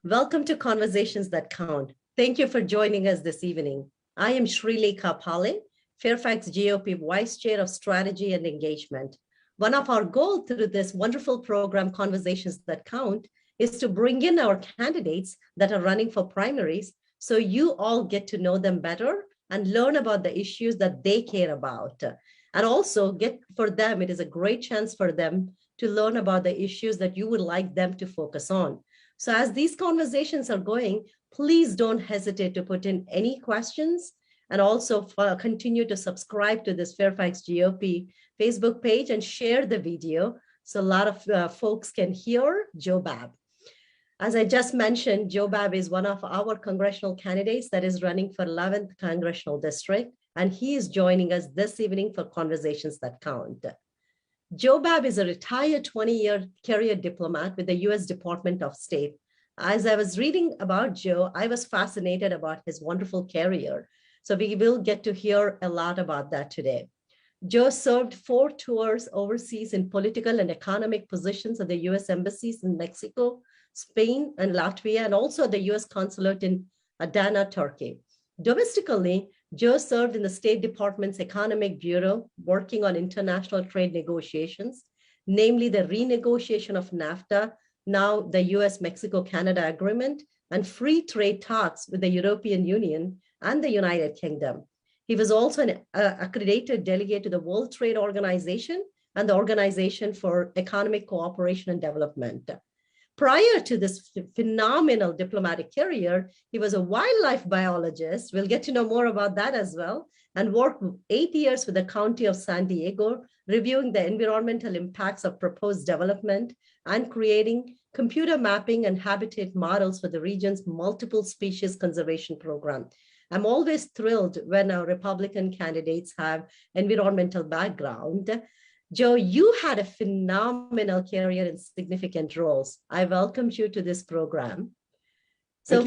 Welcome to Conversations That Count. Thank you for joining us this evening. I am Srilekha Pale, Fairfax GOP Vice Chair of Strategy and Engagement. One of our goals through this wonderful program, Conversations That Count, is to bring in our candidates that are running for primaries so you all get to know them better and learn about the issues that they care about. And also for them, it is a great chance for them to learn about the issues that you would like them to focus on. So as these conversations are going, please don't hesitate to put in any questions, and also continue to subscribe to this Fairfax GOP Facebook page and share the video so a lot of folks can hear Joe Babb. As I just mentioned, Joe Babb is one of our congressional candidates that is running for 11th Congressional District, and he is joining us this evening for Conversations That Count. Joe Babb is a retired 20-year career diplomat with the U.S. Department of State. As I was reading about Joe, I was fascinated about his wonderful career. So we will get to hear a lot about that today. Joe served 4 tours overseas in political and economic positions at the U.S. embassies in Mexico, Spain, and Latvia, and also the U.S. consulate in Adana, Turkey. Domestically, Joe served in the State Department's Economic Bureau, working on international trade negotiations, namely the renegotiation of NAFTA, now the US-Mexico-Canada agreement, and free trade talks with the European Union and the United Kingdom. He was also an accredited delegate to the World Trade Organization and the Organization for Economic Cooperation and Development. Prior to this phenomenal diplomatic career, he was a wildlife biologist. We'll get to know more about that as well, and worked 8 years with the County of San Diego, reviewing the environmental impacts of proposed development and creating computer mapping and habitat models for the region's multiple species conservation program. I'm always thrilled when our Republican candidates have environmental background. Joe, you had a phenomenal career in significant roles. I welcome you to this program. So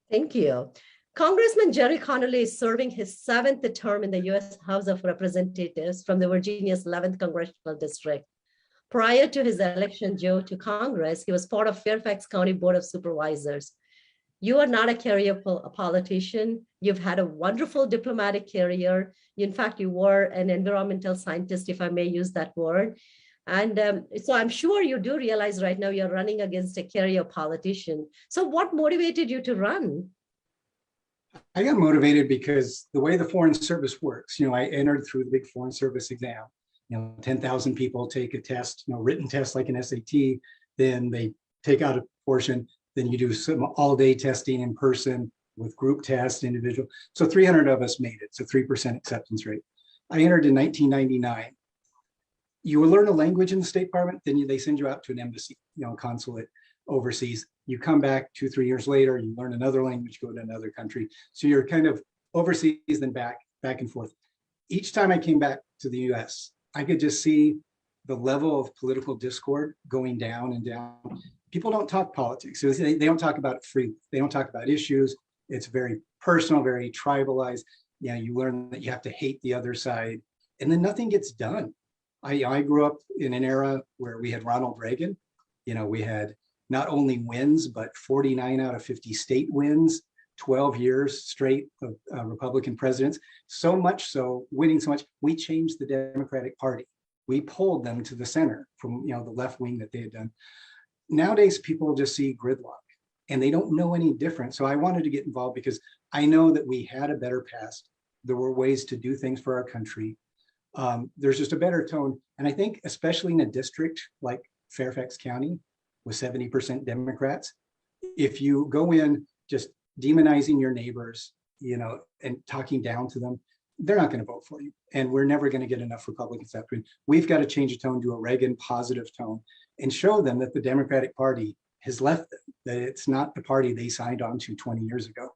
thank you. Congressman Jerry Connolly is serving his 7th term in the U.S. House of Representatives from the Virginia's 11th Congressional District. Prior to his election, Joe, to Congress, he was part of Fairfax County Board of Supervisors. You are not a career politician. You've had a wonderful diplomatic career. In fact, you were an environmental scientist, if I may use that word. And so I'm sure you do realize right now you're running against a career politician. So what motivated you to run? I got motivated because the way the Foreign Service works, I entered through the big Foreign Service exam. 10,000 people take a test, written test like an SAT, then they take out a portion. Then you do some all-day testing in person with group tests, individual. So 300 of us made it, so 3% acceptance rate. I entered in 1999. You will learn a language in the State Department, then they send you out to an embassy, consulate overseas. You come back 2-3 years later, you learn another language, go to another country. So you're kind of overseas, then back and forth. Each time I came back to the US, I could just see the level of political discord going down and down. People don't talk politics. So they don't talk about it freely. They don't talk about issues. It's very personal, very tribalized. You learn that you have to hate the other side, and then nothing gets done. I grew up in an era where we had Ronald Reagan. We had not only wins, but 49 out of 50 state wins, 12 years straight of Republican presidents. So much so, winning so much, we changed the Democratic Party. We pulled them to the center from the left wing that they had done. Nowadays, people just see gridlock and they don't know any different. So I wanted to get involved because I know that we had a better past. There were ways to do things for our country. There's just a better tone. And I think especially in a district like Fairfax County with 70% Democrats, if you go in just demonizing your neighbors, and talking down to them, they're not going to vote for you. And we're never going to get enough Republicans that way. We've got to change the tone to a Reagan positive tone and show them that the Democratic Party has left them, that it's not the party they signed on to 20 years ago.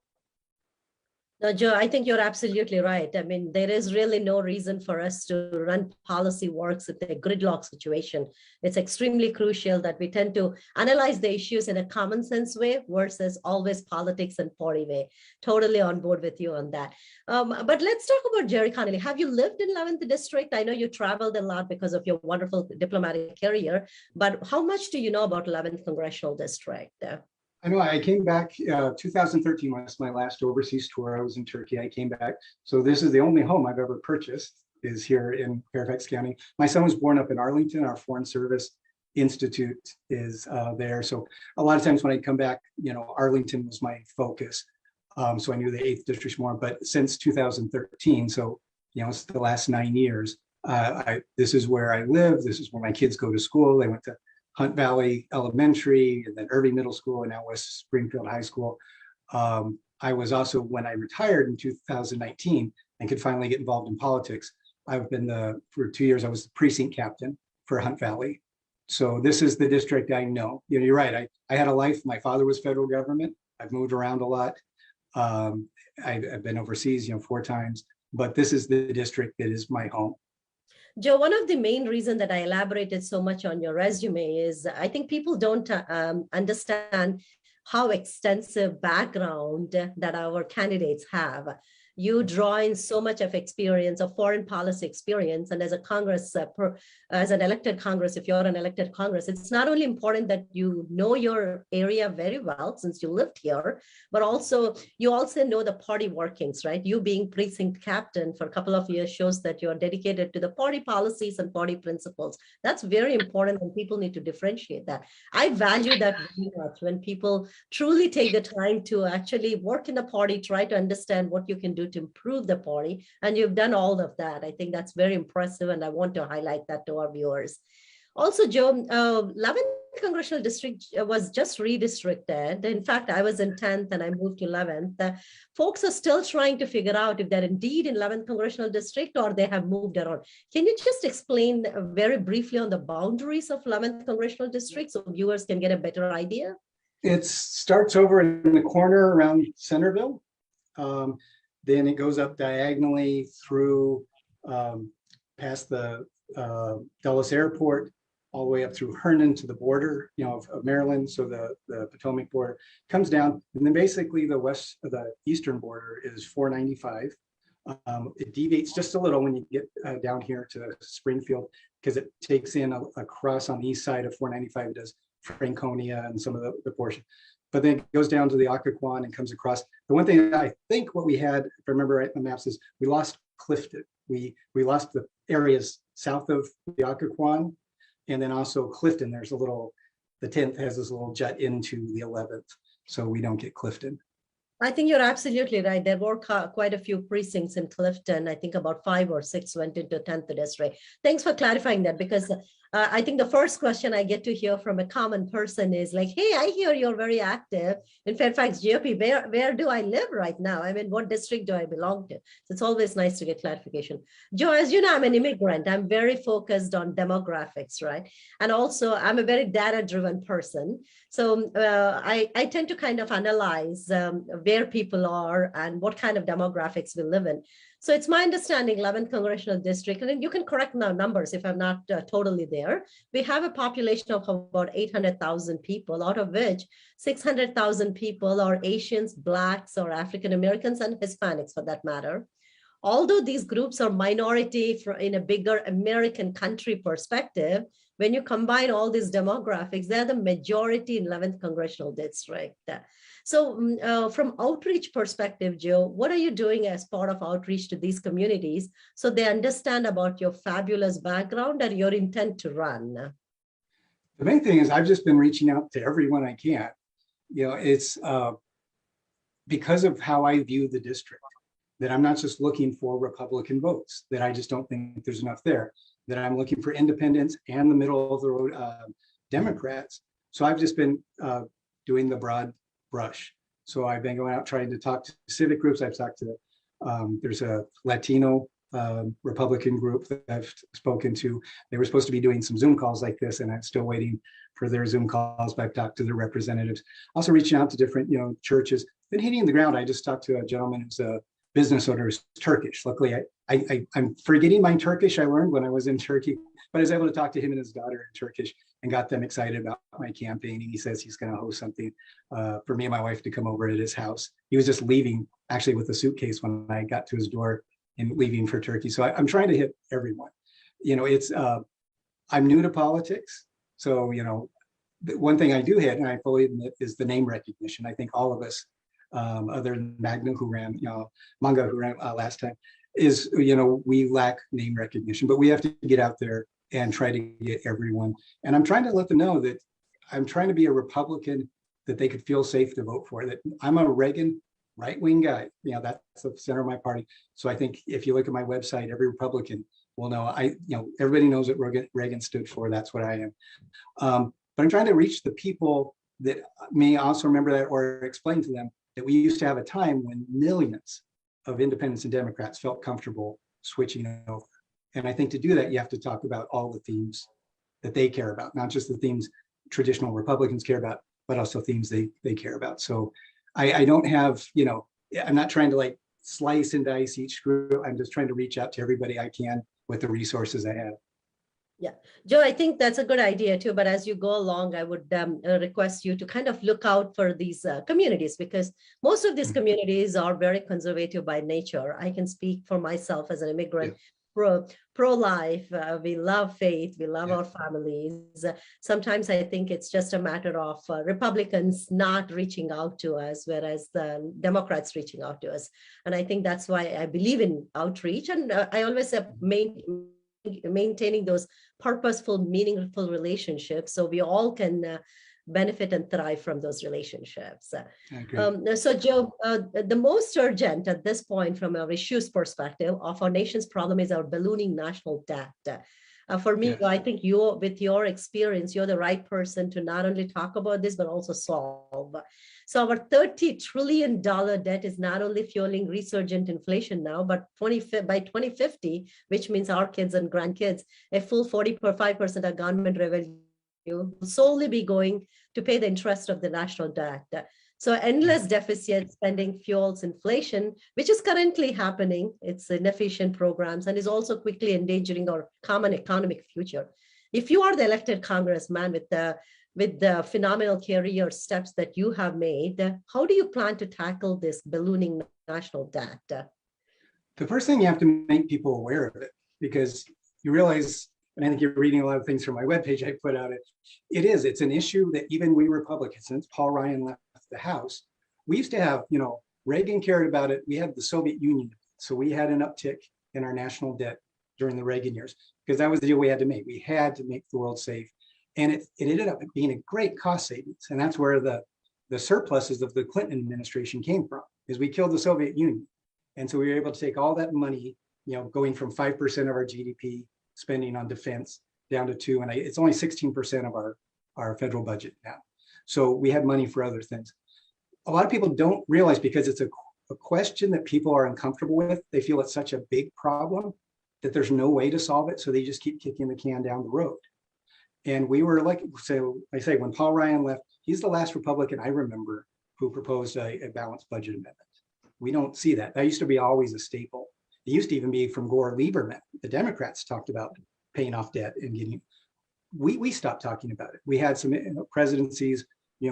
No, Joe, I think you're absolutely right. I mean, there is really no reason for us to run policy works in a gridlock situation. It's extremely crucial that we tend to analyze the issues in a common sense way versus always politics and party way. Totally on board with you on that. But let's talk about Jerry Connolly. Have you lived in 11th District? I know you traveled a lot because of your wonderful diplomatic career, but how much do you know about 11th Congressional District? I know I came back, 2013 was my last overseas tour. I was in Turkey. I came back. So this is the only home I've ever purchased is here in Fairfax County. My son was born up in Arlington. Our Foreign Service Institute is there. So a lot of times when I come back, Arlington was my focus. So I knew the 8th district more, but since 2013, so, it's the last 9 years, this is where I live. This is where my kids go to school. They went to Hunt Valley Elementary, and then Irving Middle School, and now West Springfield High School. I was also, when I retired in 2019 and could finally get involved in politics, I've been for 2 years, I was the precinct captain for Hunt Valley. So this is the district I know. You're right. I had a life. My father was federal government. I've moved around a lot. I've been overseas, 4 times, but this is the district that is my home. Joe, one of the main reasons that I elaborated so much on your resume is I think people don't understand how extensive background that our candidates have. You draw in so much of experience, of foreign policy experience, and as a Congress, as an elected Congress, if you're an elected Congress, it's not only important that you know your area very well since you lived here, but also you also know the party workings, right? You being precinct captain for a couple of years shows that you're dedicated to the party policies and party principles. That's very important, and people need to differentiate that. I value that very much when people truly take the time to actually work in the party, try to understand what you can do to improve the party, and you've done all of that. I think that's very impressive, and I want to highlight that to our viewers. Also, Joe, 11th congressional district was just redistricted. In fact, I was in 10th and I moved to 11th. Folks are still trying to figure out if they're indeed in 11th congressional district or they have moved around. Can you just explain very briefly on the boundaries of 11th congressional district so viewers can get a better idea? It starts over in the corner around Centerville. Then it goes up diagonally through past the Dulles Airport, all the way up through Herndon to the border, of Maryland. So the Potomac border comes down, and then basically the eastern border is 495. It deviates just a little when you get down here to Springfield, because it takes in a cross on the east side of 495. It does Franconia and some of the portion. But then it goes down to the Occoquan and comes across. The one thing I think what we had, if I remember right in the maps, is we lost Clifton. We lost the areas south of the Occoquan, and then also Clifton. There's the 10th has this little jut into the 11th, so we don't get Clifton. I think you're absolutely right. There were quite a few precincts in Clifton. I think about 5 or 6 went into 10th district. Thanks for clarifying that, because I think the first question I get to hear from a common person is like, hey, I hear you're very active in Fairfax GOP. Where do I live right now? I mean, what district do I belong to? So it's always nice to get clarification. Joe, as you know, I'm an immigrant. I'm very focused on demographics, right? And also I'm a very data-driven person. So I tend to kind of analyze where people are and what kind of demographics we live in. So it's my understanding 11th congressional district, and you can correct my numbers if I'm not totally there. We have a population of about 800,000 people, out of which 600,000 people are Asians, Blacks, or African Americans, and Hispanics for that matter. Although these groups are minority in a bigger American country perspective, when you combine all these demographics, they're the majority in 11th congressional district. So from outreach perspective, Joe, what are you doing as part of outreach to these communities so they understand about your fabulous background and your intent to run? The main thing is I've just been reaching out to everyone I can. It's because of how I view the district, that I'm not just looking for Republican votes, that I just don't think there's enough there, that I'm looking for independents and the middle of the road Democrats. So I've just been doing the broad brush. So I've been going out trying to talk to civic groups. I've talked to, there's a Latino Republican group that I've spoken to. They were supposed to be doing some Zoom calls like this, and I'm still waiting for their Zoom calls, but I've talked to their representatives. Also reaching out to different, churches. Been hitting the ground. I just talked to a gentleman who's a business owner who's Turkish. Luckily, I'm forgetting my Turkish I learned when I was in Turkey, but I was able to talk to him and his daughter in Turkish and got them excited about my campaign. And he says he's going to host something for me and my wife to come over at his house. He was just leaving actually with a suitcase when I got to his door and leaving for Turkey. So I'm trying to hit everyone. It's I'm new to politics. So, the one thing I do hit, and I fully admit, is the name recognition. I think all of us, other than Magna who ran, Manga who ran last time, is, we lack name recognition, but we have to get out there and try to get everyone. And I'm trying to let them know that I'm trying to be a Republican that they could feel safe to vote for, that I'm a Reagan right-wing guy. That's the center of my party. So I think if you look at my website, every Republican will know, everybody knows what Reagan stood for. That's what I am. But I'm trying to reach the people that may also remember that, or explain to them that we used to have a time when millions of independents and Democrats felt comfortable switching over. And I think to do that, you have to talk about all the themes that they care about, not just the themes traditional Republicans care about, but also themes they care about. So I don't have, I'm not trying to like slice and dice each group. I'm just trying to reach out to everybody I can with the resources I have. Yeah, Joe, I think that's a good idea too. But as you go along, I would request you to kind of look out for these communities, because most of these communities are very conservative by nature. I can speak for myself as an immigrant. Yeah. Pro-life, we love faith, we love our families. Sometimes I think it's just a matter of Republicans not reaching out to us, whereas the Democrats reaching out to us. And I think that's why I believe in outreach. And I always say maintaining those purposeful, meaningful relationships so we all can benefit and thrive from those relationships. So Joe, the most urgent at this point from our issues perspective of our nation's problem is our ballooning national debt. For me, I think with your experience, you're the right person to not only talk about this, but also solve. So our $30 trillion debt is not only fueling resurgent inflation now, but by 2050, which means our kids and grandkids, a full 45% of government revenue will solely be going to pay the interest of the national debt. So endless deficit spending fuels inflation, which is currently happening. It's inefficient programs and is also quickly endangering our common economic future. If you are the elected congressman with the phenomenal career steps that you have made, how do you plan to tackle this ballooning national debt? The first thing, you have to make people aware of it, because you realize, and I think you're reading a lot of things from my webpage I put out, it's an issue that even we Republicans, since Paul Ryan left the House, we used to have, Reagan cared about it. We had the Soviet Union. So we had an uptick in our national debt during the Reagan years, because that was the deal we had to make. We had to make the world safe. And it ended up being a great cost savings. And that's where the surpluses of the Clinton administration came from, is we killed the Soviet Union. And so we were able to take all that money, going from 5% of our GDP spending on defense down to 2%. And it's only 16% of our federal budget now. So we had money for other things. A lot of people don't realize, because it's a question that people are uncomfortable with. They feel it's such a big problem that there's no way to solve it. So they just keep kicking the can down the road. And we were like, so I say, when Paul Ryan left, he's the last Republican I remember who proposed a balanced budget amendment. We don't see that. That used to be always a staple. It used to even be from Gore Lieberman. The Democrats talked about paying off debt and getting, we stopped talking about it. We had some presidencies,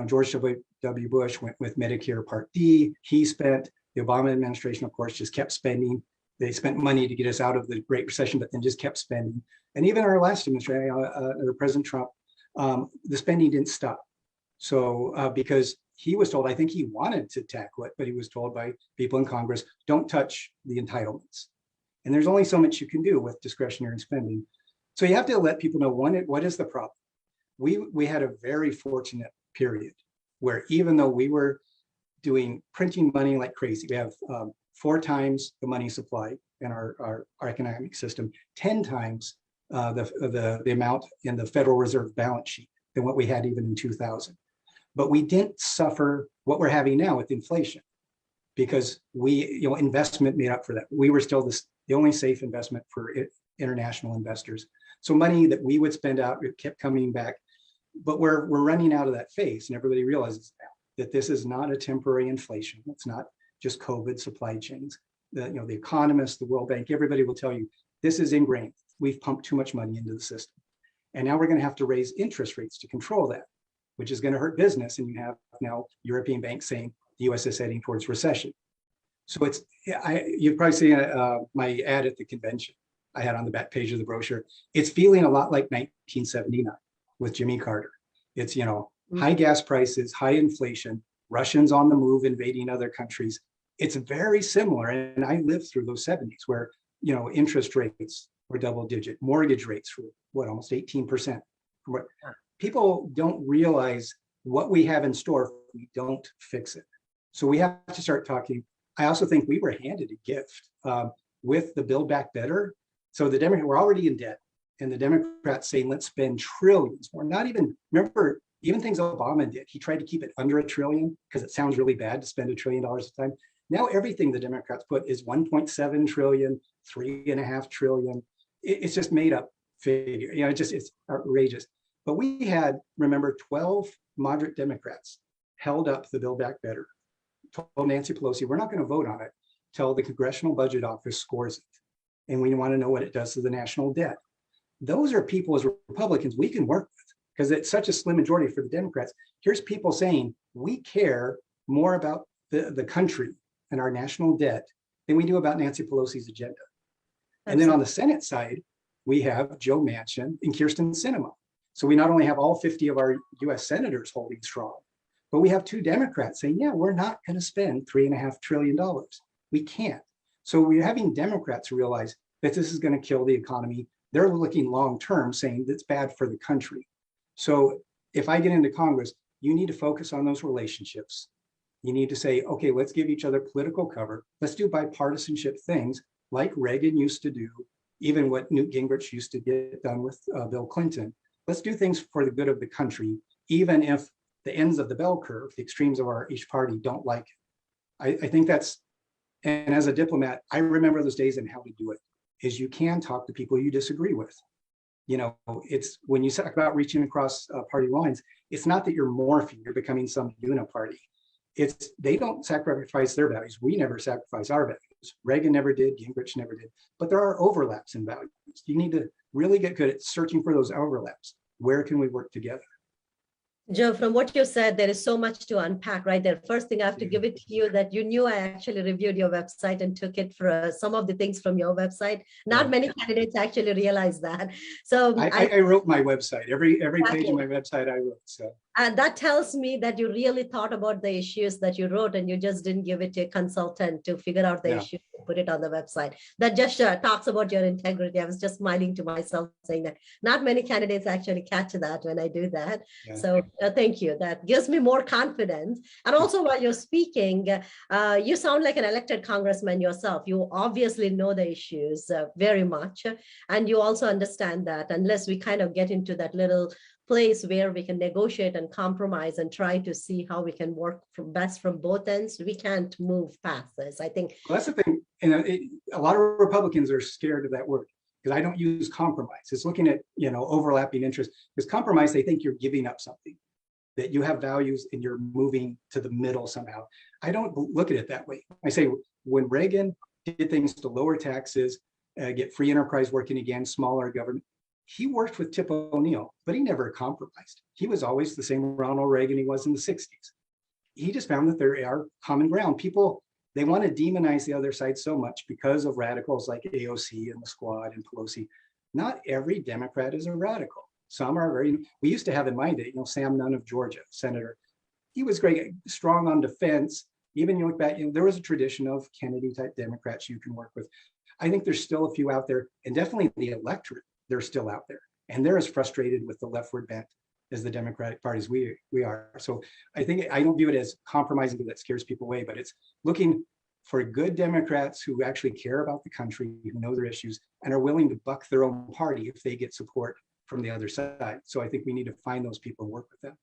George W. Bush went with Medicare Part D. He spent, the Obama administration, of course, just kept spending. They spent money to get us out of the Great Recession, but then just kept spending. And even our last administration, President Trump, the spending didn't stop. So because he was told, I think he wanted to tackle it, but he was told by people in Congress, don't touch the entitlements. And there's only so much you can do with discretionary spending. So you have to let people know, what is the problem? We had a very fortunate period where, even though we were printing money like crazy, we have 4 times the money supply in our economic system, 10 times the amount in the Federal Reserve balance sheet than what we had even in 2000. But we didn't suffer what we're having now with inflation, because investment made up for that. We were still the only safe investment for international investors. So money that we would spend out, it kept coming back. But we're running out of that phase, and everybody realizes now that this is not a temporary inflation. It's not just COVID, supply chains. The economists, the World Bank, everybody will tell you this is ingrained. We've pumped too much money into the system. And now we're going to have to raise interest rates to control that, which is going to hurt business. And you have now European banks saying the US is heading towards recession. So you've probably seen my ad at the convention I had on the back page of the brochure. It's feeling a lot like 1979 with Jimmy Carter. It's, high gas prices, high inflation, Russians on the move invading other countries. It's very similar. And I lived through those 70s where, interest rates were double digit, mortgage rates were almost 18%. People don't realize what we have in store if we don't fix it. So we have to start talking. I also think we were handed a gift with the Build Back Better. So the Democrats, we're already in debt, and the Democrats saying, let's spend trillions more. Not even, remember, even things Obama did, he tried to keep it under $1 trillion because it sounds really bad to spend $1 trillion at a time. Now everything the Democrats put is 1.7 trillion, 3.5 trillion. It's just made up figure. It's outrageous. But we had, remember, 12 moderate Democrats held up the Build Back Better, told Nancy Pelosi, we're not going to vote on it till the Congressional Budget Office scores it. And we want to know what it does to the national debt. Those are people as Republicans we can work with because it's such a slim majority for the Democrats. Here's people saying we care more about the country and our national debt than we do about Nancy Pelosi's agenda. And then on the Senate side, we have Joe Manchin and Kyrsten Sinema. So we not only have all 50 of our US senators holding strong, but we have 2 Democrats saying, yeah, we're not going to spend $3.5 trillion. We can't. So we're having Democrats realize that this is going to kill the economy. They're looking long-term saying that's bad for the country. So if I get into Congress, you need to focus on those relationships. You need to say, okay, let's give each other political cover. Let's do bipartisanship things like Reagan used to do, even what Newt Gingrich used to get done with Bill Clinton. Let's do things for the good of the country, even if the ends of the bell curve, the extremes of each party don't like it. I think that's, and as a diplomat, I remember those days and how to do it, is you can talk to people you disagree with. It's when you talk about reaching across party lines, it's not that you're morphing, you're becoming some uniparty. It's they don't sacrifice their values. We never sacrifice our values. Reagan never did, Gingrich never did, but there are overlaps in values. You need to really get good at searching for those overlaps. Where can we work together? Joe, from what you said, there is so much to unpack right there. First thing I have to give it to you that you knew I actually reviewed your website and took it for some of the things from your website. Not many candidates actually realize that. So I wrote my website. Every page of my website I wrote. So. And that tells me that you really thought about the issues that you wrote and you just didn't give it to a consultant to figure out the issue and put it on the website. That just talks about your integrity. I was just smiling to myself saying that not many candidates actually catch that when I do that. Yeah. So thank you. That gives me more confidence. And also while you're speaking, you sound like an elected congressman yourself. You obviously know the issues very much. And you also understand that unless we kind of get into that little place where we can negotiate and compromise and try to see how we can work best from both ends, we can't move past this. I think that's the thing. A lot of Republicans are scared of that word because I don't use compromise. It's looking at overlapping interests. Because compromise, they think you're giving up something, that you have values and you're moving to the middle somehow. I don't look at it that way. I say when Reagan did things to lower taxes, get free enterprise working again, smaller government, he worked with Tip O'Neill, but he never compromised. He was always the same Ronald Reagan he was in the 60s. He just found that there are common ground. People, they want to demonize the other side so much because of radicals like AOC and the Squad and Pelosi. Not every Democrat is a radical. Some are we used to have in my day, Sam Nunn of Georgia, senator. He was great, strong on defense. Even you look back, there was a tradition of Kennedy type Democrats you can work with. I think there's still a few out there, and definitely the electorate. They're still out there, and they're as frustrated with the leftward bent as the Democratic Party as we are. So I think I don't view it as compromising because that scares people away, but it's looking for good Democrats who actually care about the country, who know their issues, and are willing to buck their own party if they get support from the other side. So I think we need to find those people and work with them.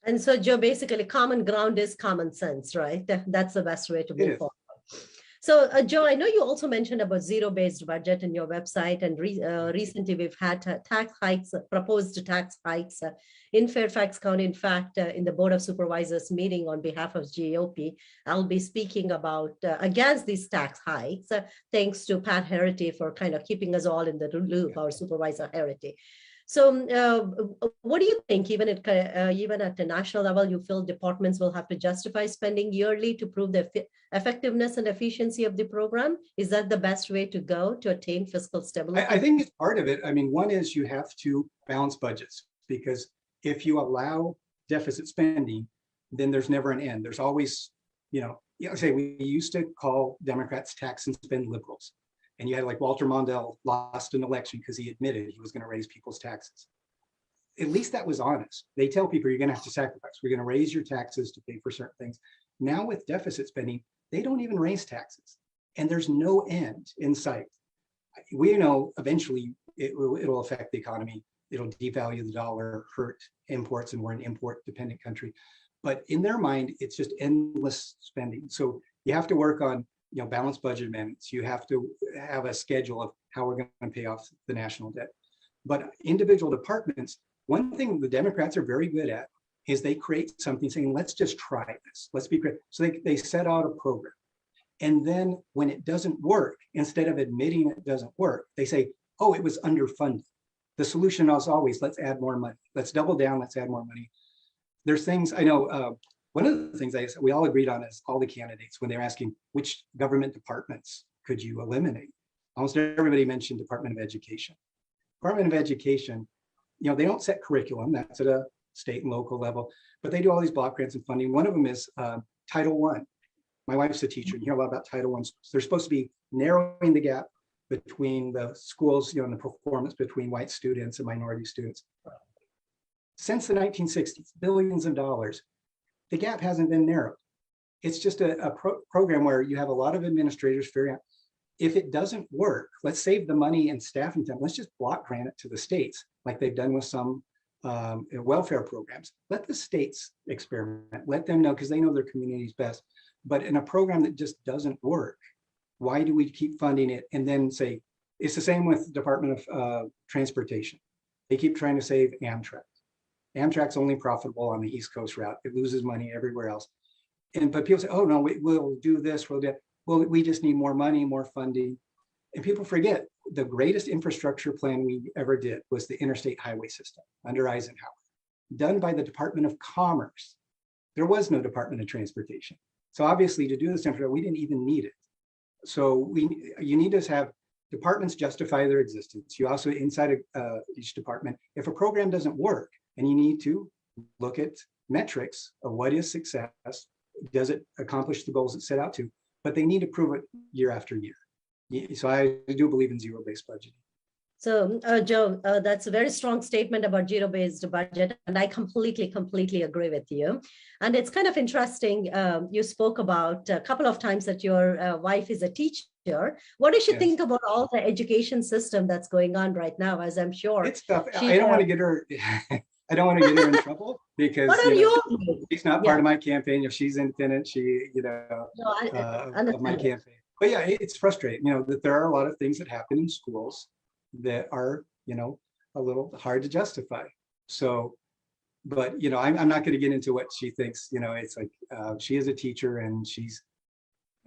And so, Joe, basically, common ground is common sense, right? That's the best way to move forward. So, Joe, I know you also mentioned about zero-based budget in your website, and recently we've had tax hikes, proposed tax hikes in Fairfax County. In fact, in the Board of Supervisors meeting on behalf of GOP, I'll be speaking about against these tax hikes, thanks to Pat Herity for kind of keeping us all in the loop, our Supervisor Herity. So what do you think, even at the national level, you feel departments will have to justify spending yearly to prove the effectiveness and efficiency of the program? Is that the best way to go to attain fiscal stability? I think it's part of it. I mean, one is you have to balance budgets, because if you allow deficit spending, then there's never an end. There's always, say we used to call Democrats tax and spend liberals. And you had like Walter Mondale lost an election because he admitted he was going to raise people's taxes. At least that was honest. They tell people you're going to have to sacrifice. We're going to raise your taxes to pay for certain things. Now with deficit spending, they don't even raise taxes. And there's no end in sight. We know eventually it'll affect the economy. It'll devalue the dollar, hurt imports, and we're an import dependent country. But in their mind, it's just endless spending. So you have to work on balanced budget amendments. You have to have a schedule of how we're going to pay off the national debt. But individual departments, one thing the Democrats are very good at is they create something saying, let's just try this. Let's be creative. So they set out a program. And then when it doesn't work, instead of admitting it doesn't work, they say, oh, it was underfunded. The solution is always, let's add more money. Let's double down, let's add more money. There's things, I know, one of the things we all agreed on is all the candidates when they're asking which government departments could you eliminate? Almost everybody mentioned Department of Education. Department of Education, they don't set curriculum, that's at a state and local level, but they do all these block grants and funding. One of them is Title I. My wife's a teacher, and you hear a lot about Title I. They're supposed to be narrowing the gap between the schools, and the performance between white students and minority students. Since the 1960s, billions of dollars, the gap hasn't been narrowed. It's just a program where you have a lot of administrators figuring out, if it doesn't work, let's save the money and staffing time. Let's just block grant it to the states, like they've done with some welfare programs. Let the states experiment, let them know, because they know their communities best. But in a program that just doesn't work, why do we keep funding it and then say, it's the same with Department of Transportation. They keep trying to save Amtrak. Amtrak's only profitable on the East Coast route. It loses money everywhere else. But people say, oh no, we'll do this, we'll do that. Well, we just need more money, more funding. And people forget the greatest infrastructure plan we ever did was the interstate highway system under Eisenhower, done by the Department of Commerce. There was no Department of Transportation. So obviously to do this infrastructure, we didn't even need it. So you need to have departments justify their existence. You also, inside of each department, if a program doesn't work, and you need to look at metrics of what is success, does it accomplish the goals it set out to, but they need to prove it year after year. So I do believe in zero-based budgeting. So Joe, that's a very strong statement about zero-based budget. And I completely agree with you. And it's kind of interesting. You spoke about a couple of times that your wife is a teacher. What does she think about all the education system that's going on right now? As I'm sure. It's tough. I don't want to get her. I don't want to get her in trouble because she's not part of my campaign. If she's independent, she, of my campaign. But yeah, it's frustrating, that there are a lot of things that happen in schools that are, a little hard to justify. So, but, I'm not going to get into what she thinks, it's like, she is a teacher and she's,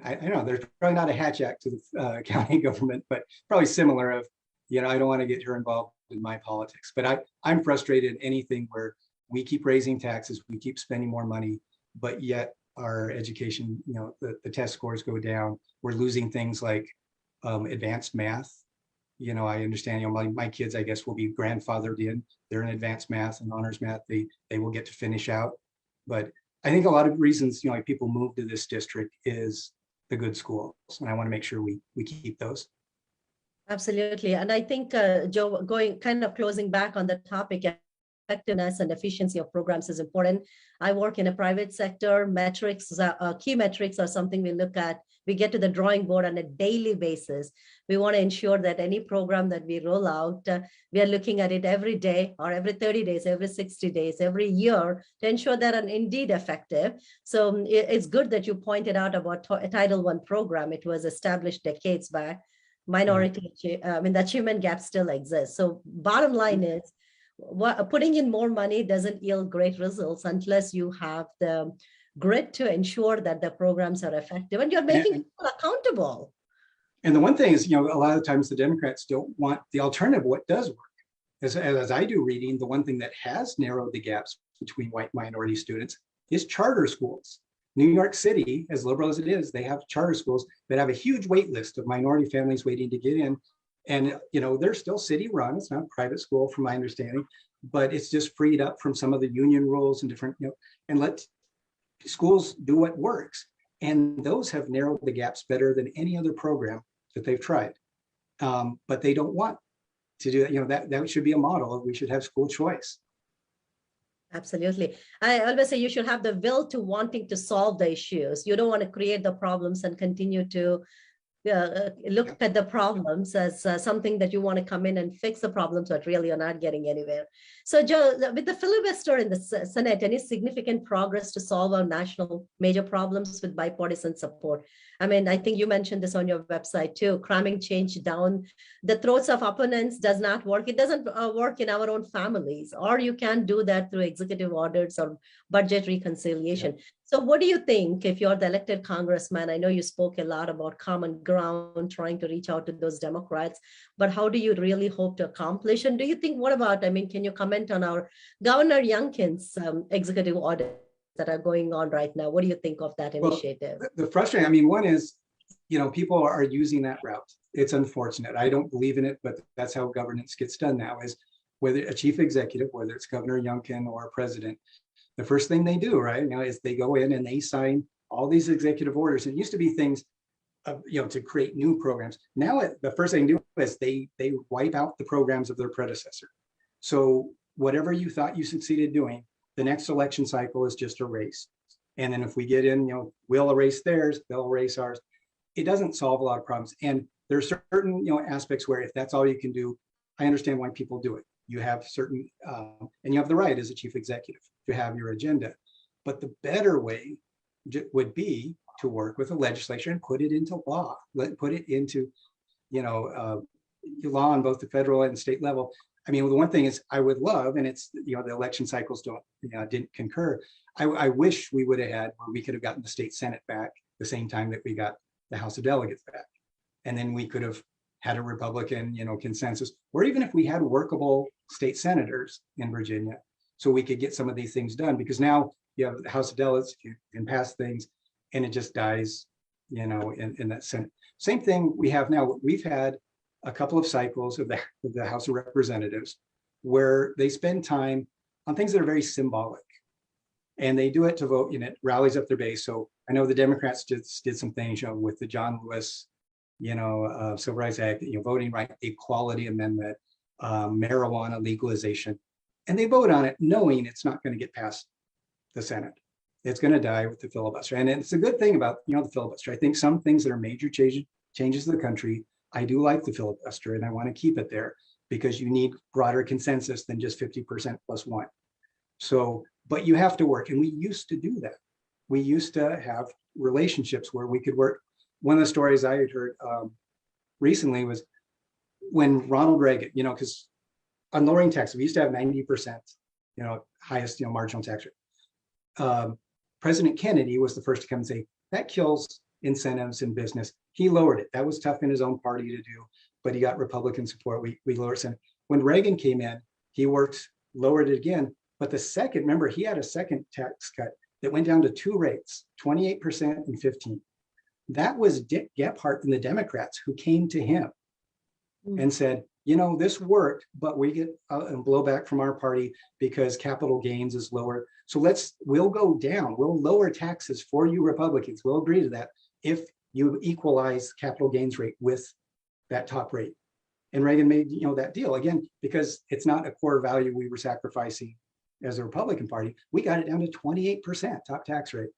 I know there's probably not a Hatch Act to the county government, but probably similar of, I don't want to get her involved in my politics, but I'm frustrated anything where we keep raising taxes, we keep spending more money, but yet our education, the test scores go down. We're losing things like advanced math. I understand, my kids, I guess, will be grandfathered in. They're in advanced math and honors math. They will get to finish out. But I think a lot of reasons, like people move to this district is the good schools. And I want to make sure we keep those. Absolutely. And I think, Joe, closing back on the topic, effectiveness and efficiency of programs is important. I work in a private sector. Metrics, key metrics are something we look at. We get to the drawing board on a daily basis. We want to ensure that any program that we roll out, we are looking at it every day or every 30 days, every 60 days, every year to ensure that are indeed effective. So it's good that you pointed out about Title I program. It was established decades back. Minority, the achievement gap still exists. So bottom line is, putting in more money doesn't yield great results unless you have the grit to ensure that the programs are effective and you're making people accountable. And the one thing is, a lot of times the Democrats don't want the alternative. What does work? As I do reading, the one thing that has narrowed the gaps between white minority students is charter schools. New York City, as liberal as it is, they have charter schools that have a huge wait list of minority families waiting to get in. And, they're still city run. It's not private school from my understanding, but it's just freed up from some of the union rules and different, and let schools do what works. And those have narrowed the gaps better than any other program that they've tried. But they don't want to do that. That should be a model. We should have school choice. Absolutely. I always say you should have the will to wanting to solve the issues. You don't want to create the problems and continue to look at the problems as something that you want to come in and fix the problems, but really you're not getting anywhere. So Joe, with the filibuster in the Senate, any significant progress to solve our national major problems with bipartisan support? I mean, I think you mentioned this on your website too. Cramming change down the throats of opponents does not work. It doesn't work in our own families, or you can do that through executive orders or budget reconciliation. Yeah. So what do you think if you're the elected congressman? I know you spoke a lot about common ground, trying to reach out to those Democrats, but how do you really hope to accomplish? And do you think, what about, can you comment on our Governor Youngkin's executive orders that are going on right now? What do you think of that initiative? Well, the frustrating, one is, people are using that route. It's unfortunate. I don't believe in it, but that's how governance gets done now, is whether a chief executive, whether it's Governor Youngkin or a president, the first thing they do right now is they go in and they sign all these executive orders. It used to be things, to create new programs. Now, the first thing they do is they wipe out the programs of their predecessor. So whatever you thought you succeeded doing, the next election cycle is just erased. And then if we get in, we'll erase theirs, they'll erase ours. It doesn't solve a lot of problems. And there's certain, aspects where if that's all you can do, I understand why people do it. You have certain, and you have the right as a chief executive to have your agenda. But the better way would be to work with the legislature and put it into law, put it into, law on both the federal and state level. The one thing is I would love, and it's, the election cycles didn't concur. I wish we would have had, where we could have gotten the state Senate back the same time that we got the House of Delegates back. And then we could have had a Republican, consensus, or even if we had workable state senators in Virginia, so we could get some of these things done. Because now you have the House of Delegates, you can pass things, and it just dies, in that Senate. Same thing we have now. We've had a couple of cycles of the House of Representatives where they spend time on things that are very symbolic, and they do it to vote, it rallies up their base. So I know the Democrats just did some things, with the John Lewis, Civil Rights Act, voting right equality amendment, marijuana legalization, and they vote on it knowing it's not going to get past the Senate. It's going to die with the filibuster. And it's a good thing about, the filibuster. I think some things that are major changes to the country, I do like the filibuster, and I want to keep it there because you need broader consensus than just 50% plus one. So, but you have to work. And we used to do that. We used to have relationships where we could work. One of the stories I had heard recently was when Ronald Reagan, because on lowering taxes, we used to have 90%, highest, marginal tax rate. President Kennedy was the first to come and say, that kills incentives in business. He lowered it. That was tough in his own party to do, but he got Republican support. We lowered it. When Reagan came in, he lowered it again. But the second, remember, he had a second tax cut that went down to two rates, 28% and 15%. That was Dick Gephardt and the Democrats who came to him and said, this worked, but we get a blowback from our party because capital gains is lower. So we'll go down. We'll lower taxes for you Republicans. We'll agree to that if you equalize capital gains rate with that top rate. And Reagan made, that deal again, because it's not a core value we were sacrificing as a Republican Party. We got it down to 28% top tax rate.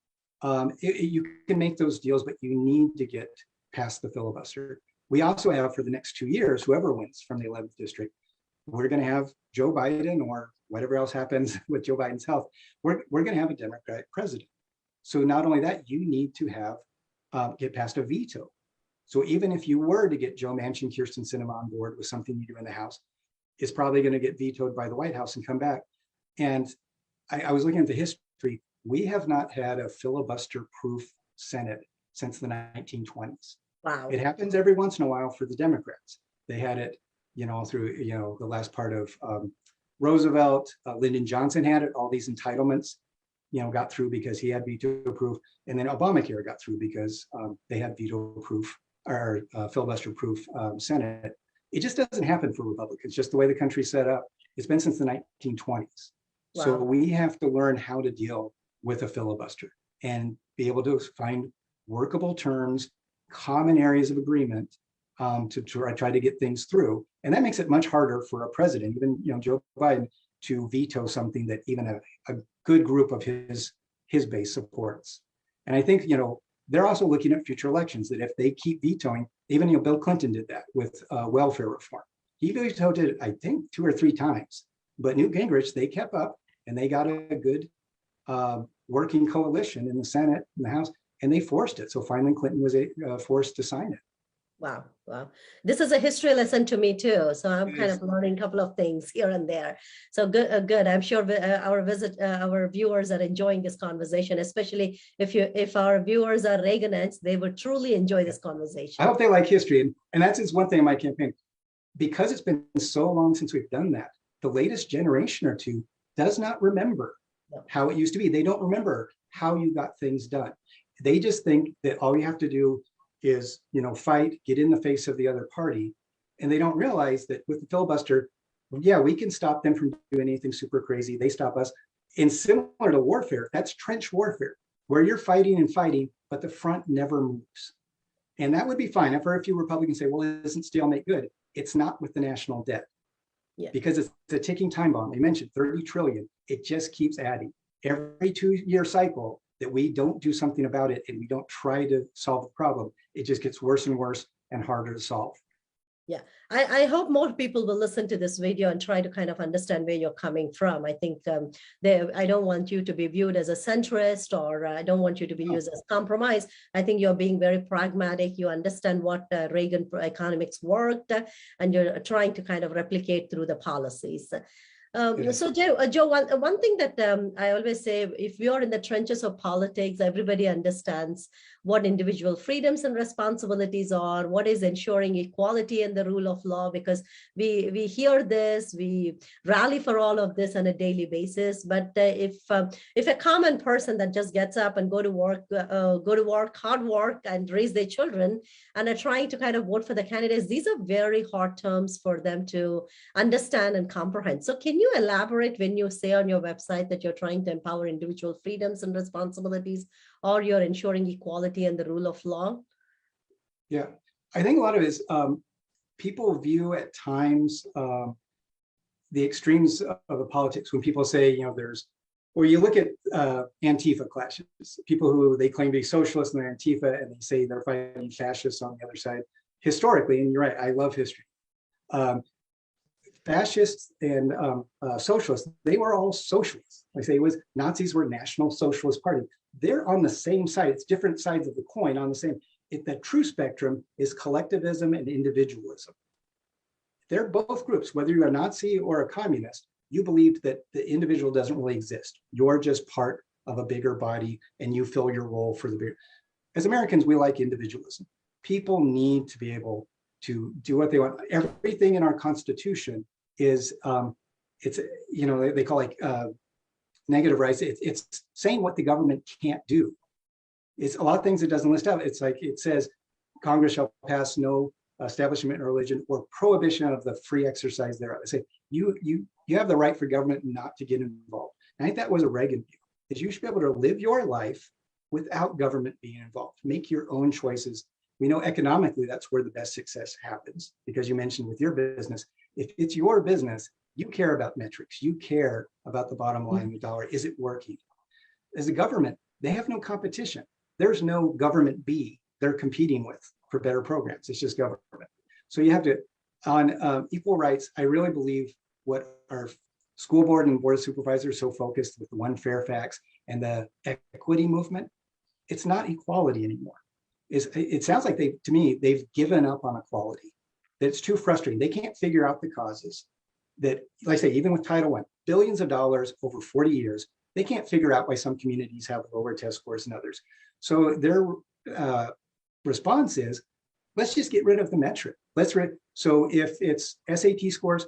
You can make those deals, but you need to get past the filibuster. We also have, for the next 2 years, whoever wins from the 11th district, we're going to have Joe Biden, or whatever else happens with Joe Biden's health. We're going to have a Democratic president. So not only that, you need to get past a veto. So even if you were to get Joe Manchin, Kyrsten Sinema on board with something you do in the House, it's probably going to get vetoed by the White House and come back. And I was looking at the history. We have not had a filibuster-proof Senate since the 1920s. Wow. It happens every once in a while for the Democrats. They had it, through, the last part of Roosevelt. Lyndon Johnson had it. All these entitlements, got through because he had veto-proof. And then Obamacare got through because they had veto-proof or filibuster-proof Senate. It just doesn't happen for Republicans, just the way the country's set up. It's been since the 1920s. So Wow. we have to learn how to deal with a filibuster and be able to find workable terms, common areas of agreement to try to get things through. And that makes it much harder for a president, even Joe Biden, to veto something that even a good group of his base supports. And I think they're also looking at future elections, that if they keep vetoing, even Bill Clinton did that with welfare reform. He vetoed it, I think, 2 or 3 times. But Newt Gingrich, they kept up, and they got a good working coalition in the Senate and the House, and they forced it. So finally, Clinton was forced to sign it. Wow. Wow. This is a history lesson to me too. So I'm It kind is. of learning a couple of things here and there. So good, good. I'm sure our viewers are enjoying this conversation, especially if our viewers are Reaganites, they would truly enjoy this I conversation. hope they like history. And that's just one thing in my campaign. Because it's been so long since we've done that, the latest generation or two does not remember how it used to be. They don't remember how you got things done. They just think that all you have to do is, fight, get in the face of the other party. And they don't realize that with the filibuster, yeah, we can stop them from doing anything super crazy. They stop us. And similar to warfare, that's trench warfare, where you're fighting and fighting, but the front never moves. And that would be fine. I've heard a few Republicans say, well, isn't stalemate good? It's not with the national debt. Yeah. Because it's a ticking time bomb. You mentioned 30 trillion. It just keeps adding. Every 2-year cycle that we don't do something about it and we don't try to solve the problem, it just gets worse and worse and harder to solve. Yeah, I hope more people will listen to this video and try to kind of understand where you're coming from. I think I don't want you to be viewed as a centrist, or I don't want you to be used as compromise. I think you're being very pragmatic. You understand what Reagan economics worked, and you're trying to kind of replicate through the policies. So Joe, one thing that I always say, if we are in the trenches of politics, everybody understands what individual freedoms and responsibilities are, what is ensuring equality and the rule of law, because we hear this, we rally for all of this on a daily basis. But if a common person that just gets up and go to work, hard work, and raise their children, and are trying to kind of vote for the candidates, these are very hard terms for them to understand and comprehend. So can you elaborate when you say on your website that you're trying to empower individual freedoms and responsibilities, or you're ensuring equality and the rule of law? Yeah, I think a lot of it is people view at times the extremes of the politics when people say, or you look at Antifa clashes, people who they claim to be socialists and they're Antifa, and they say they're fighting fascists on the other side. Historically, and you're right, I love history. Fascists and socialists, they were all socialists. Like say, Nazis were National Socialist Party. They're on the same side. It's different sides of the coin on the same. The true spectrum is collectivism and individualism. They're both groups. Whether you're a Nazi or a communist, you believe that the individual doesn't really exist. You're just part of a bigger body, and you fill your role for the bigger. As Americans, we like individualism. People need to be able to do what they want. Everything in our Constitution is, they call negative rights. It's saying what the government can't do. It's a lot of things it doesn't list out. It's like it says, Congress shall pass no establishment or religion or prohibition of the free exercise thereof. I say you have the right for government not to get involved. And I think that was a Reagan view, is you should be able to live your life without government being involved. Make your own choices. We know economically that's where the best success happens, because you mentioned with your business, if it's your business, you care about metrics. You care about the bottom line, the dollar. Is it working? As a government, they have no competition. There's no government B they're competing with for better programs. It's just government. So you have to, on equal rights, I really believe what our school board and board of supervisors so focused with the One Fairfax and the equity movement, it's not equality anymore. It sounds like to me, they've given up on equality. That's too frustrating. They can't figure out the causes that, like I say, even with Title I, billions of dollars over 40 years, they can't figure out why some communities have lower test scores than others. So their response is, let's just get rid of the metric. So if it's SAT scores,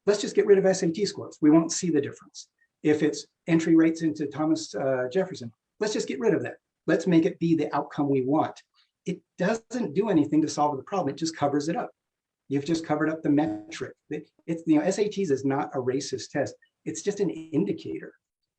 let's just get rid of SAT scores. We won't see the difference. If it's entry rates into Thomas Jefferson, let's just get rid of that. Let's make it be the outcome we want. It doesn't do anything to solve the problem. It just covers it up. You've just covered up the metric. It's, you know, SATs is not a racist test. It's just an indicator.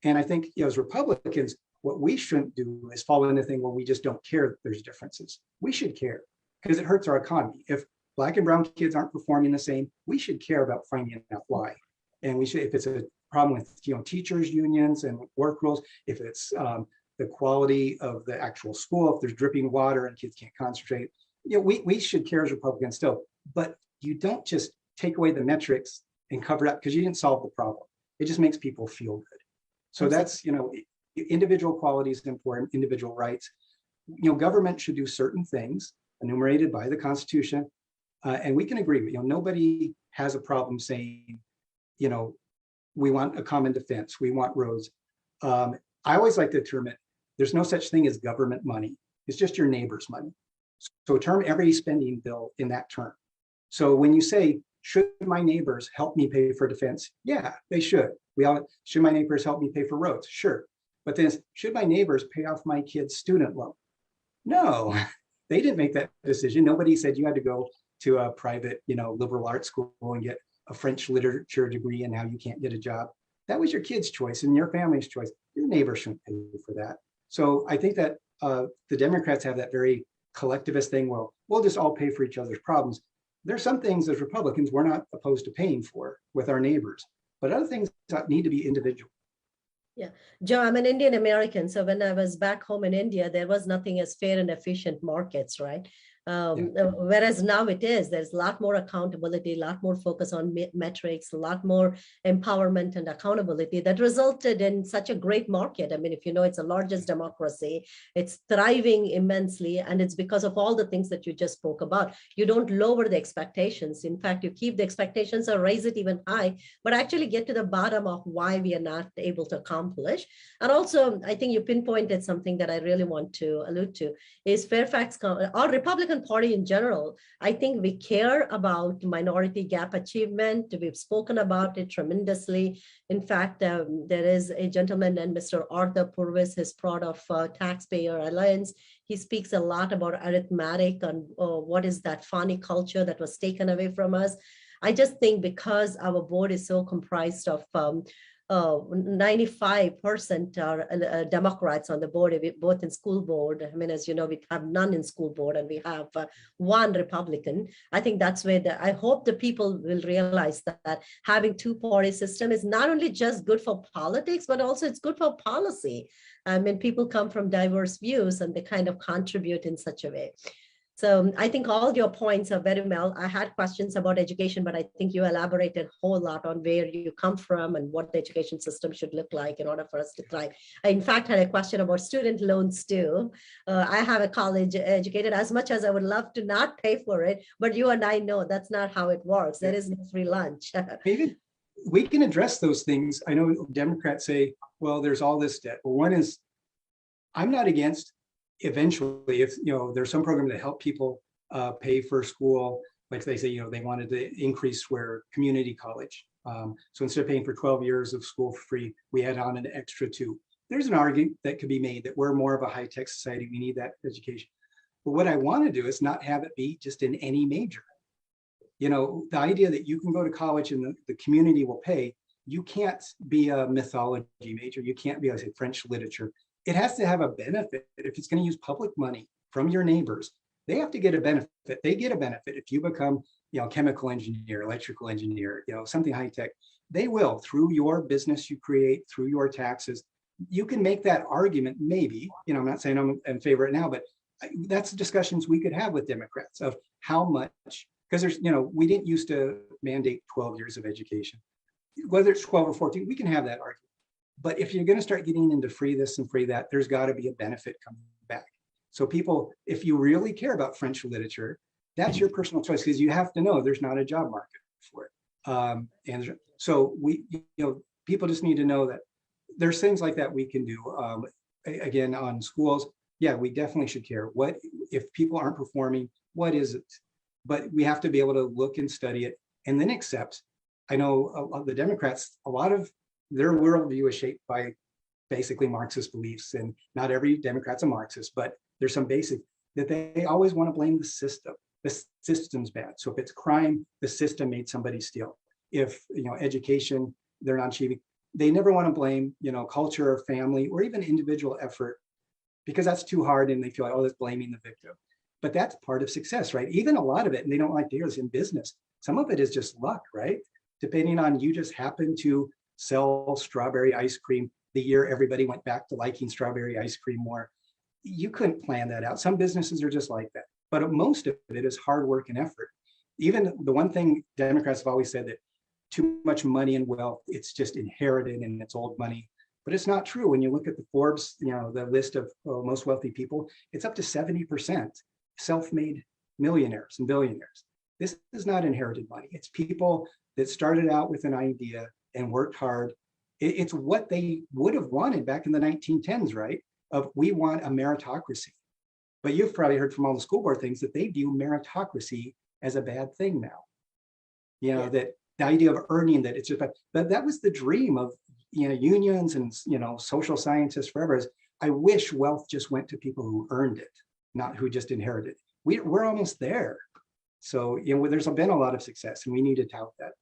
And I think, you know, as Republicans, what we shouldn't do is fall into the thing where we just don't care that there's differences. We should care because it hurts our economy. If Black and brown kids aren't performing the same, we should care about finding out why. And we should, if it's a problem with, you know, teachers unions and work rules, if it's the quality of the actual school, if there's dripping water and kids can't concentrate, you know, we should care as Republicans still. But you don't just take away the metrics and cover it up because you didn't solve the problem. It just makes people feel good. So that's, you know, individual quality is important, individual rights. You know, government should do certain things enumerated by the Constitution. And we can agree, you know, nobody has a problem saying, you know, we want a common defense, we want roads. I always like to term it, there's no such thing as government money. It's just your neighbor's money. So term every spending bill in that term. So when you say, should my neighbors help me pay for defense? Yeah, they should. Should my neighbors help me pay for roads? Sure. But then should my neighbors pay off my kid's student loan? No, they didn't make that decision. Nobody said you had to go to a private, you know, liberal arts school and get a French literature degree and now you can't get a job. That was your kid's choice and your family's choice. Your neighbor shouldn't pay for that. So I think that the Democrats have that very collectivist thing. Well, we'll just all pay for each other's problems. There's some things as Republicans we're not opposed to paying for with our neighbors, but other things that need to be individual. Yeah, Joe, I'm an Indian American. So when I was back home in India, there was nothing as fair and efficient markets, right? Whereas now it is, there's a lot more accountability, a lot more focus on metrics, a lot more empowerment and accountability that resulted in such a great market. I mean, if you know, it's the largest democracy, it's thriving immensely, and it's because of all the things that you just spoke about. You don't lower the expectations. In fact, you keep the expectations or raise it even high, but actually get to the bottom of why we are not able to accomplish. And also, I think you pinpointed something that I really want to allude to is Fairfax, or Republican Party in general. I think we care about minority gap achievement. We've spoken about it tremendously. In fact, there is a gentleman and Mr. Arthur Purvis, his proud of Taxpayer Alliance. He speaks a lot about arithmetic and what is that funny culture that was taken away from us. I just think because our board is so comprised of 95% are Democrats on the board, both in school board. I mean, as you know, we have none in school board and we have one Republican. I think that's where I hope the people will realize that having two-party system is not only just good for politics, but also it's good for policy. I mean, people come from diverse views and they kind of contribute in such a way. So I think all your points are very well. I had questions about education, but I think you elaborated a whole lot on where you come from and what the education system should look like in order for us to thrive. I, in fact, had a question about student loans too. I have a college educated, as much as I would love to not pay for it, but you and I know that's not how it works. There is no free lunch. Maybe we can address those things. I know Democrats say, well, there's all this debt. Well, one is, I'm not against eventually, if you know, there's some program to help people pay for school, like they say, you know, they wanted to increase where community college. So instead of paying for 12 years of school for free, we add on an extra 2. There's an argument that could be made that we're more of a high-tech society. We need that education. But what I want to do is not have it be just in any major. You know, the idea that you can go to college and the community will pay, you can't be a mythology major. You can't be, I say, French literature. It has to have a benefit. If it's going to use public money from your neighbors, they have to get a benefit. They get a benefit if you become, you know, chemical engineer, electrical engineer, you know, something high tech. They will, through your business you create, through your taxes. You can make that argument, maybe. You know, I'm not saying I'm in favor of it now, but that's discussions we could have with Democrats of how much, because there's, you know, we didn't used to mandate 12 years of education. Whether it's 12 or 14, we can have that argument. But if you're going to start getting into free this and free that, there's got to be a benefit coming back. So people, if you really care about French literature, that's your personal choice, because you have to know there's not a job market for it. And so we, you know, people just need to know that there's things like that we can do. Again, on schools, yeah, we definitely should care. What if people aren't performing? What is it? But we have to be able to look and study it and then accept. I know the Democrats, a lot of their worldview is shaped by basically Marxist beliefs, and not every Democrat's a Marxist, but there's some basic that they always want to blame the system. the system's bad. So if it's crime, the system made somebody steal. If, education, they're not achieving. They never want to blame, culture or family or even individual effort, because that's too hard and they feel like, oh, that's blaming the victim. But that's part of success, right? Even a lot of it, and they don't like to hear this in business, some of it is just luck, right? Depending on, you just happen to sell strawberry ice cream the year everybody went back to liking strawberry ice cream more. You couldn't plan that out. Some businesses are just like that, but most of it is hard work and effort. Even the one thing Democrats have always said, that too much money and wealth, it's just inherited and it's old money. But it's not true. When you look at the Forbes, the list of most wealthy people, it's up to 70% self-made millionaires and billionaires. This is not inherited money. It's people that started out with an idea and worked hard. It's what they would have wanted back in the 1910s, right? Of, we want a meritocracy. But you've probably heard from all the school board things that they view meritocracy as a bad thing now. That the idea of earning, that it's just, but that was the dream of, unions and, social scientists forever. Is, I wish wealth just went to people who earned it, not who just inherited it. We're almost there. So, there's been a lot of success and we need to tout that.